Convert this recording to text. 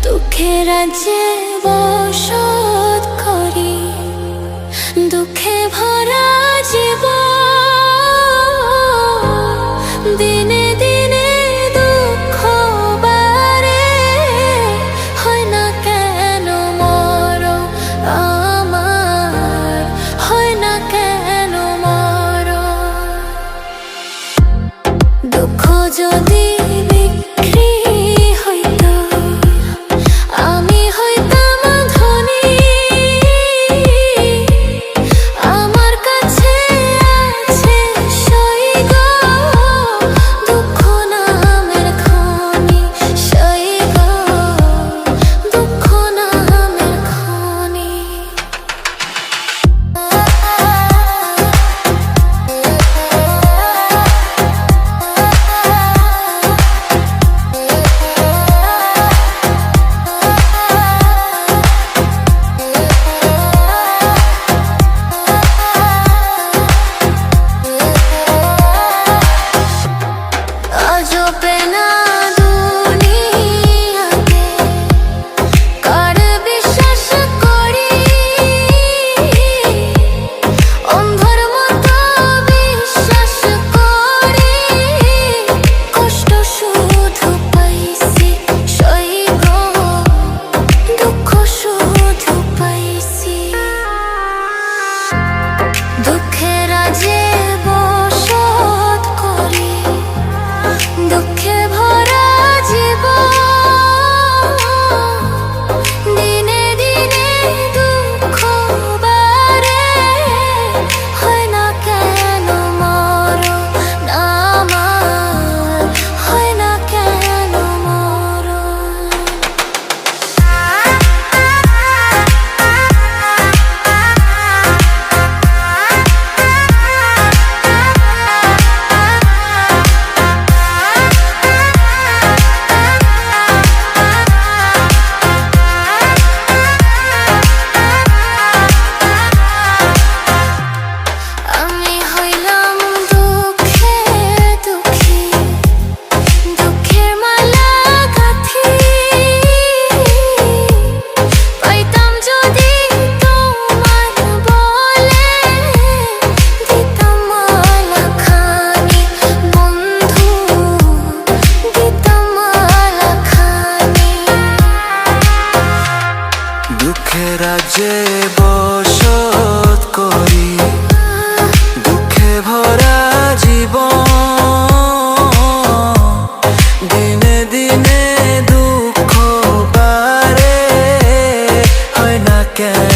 দুঃখের রাজ্যে বসত করি, দুঃখে ভরা জীবন। দিনে দিনে দুঃখ বাড়ে, হয় না কেন মরণ আমার, হয় না কেন মরণ। দুঃখ যদি বিক্রি হইতো, আমি হইতাম ধনী। আমার কাছে আছে সইগ দুঃখ নামের খনি, সইগ দুঃখ নামের খনি। আজবে না দুনিয়াতে কার বিশ্বাস করি, অন্ধর মতো বিশ্বাস করি। কষ্ট শুধু পাইছি সইগ দুঃখ শুধু পাইছি। দুঃখের রাজ্যে বসত করি, দুঃখে ভরা জীবন। দিনে দিনে দুঃখ বাড়ে, হয় না কেন মরণ আমার, হয় না কেন মরণ। আমি হইলাম দুঃখে দুঃখী, দুঃখের মালা গাঁথি। পাইতাম যদি তোমার বলে, দিতাম মালা খানি বন্ধু, দিতাম মালা খানি। দুঃখের রাজ্যে বসত করি, দুঃখে ভরা জীবন। দিনে দিনে দুঃখ বাড়ে, হয় না কেন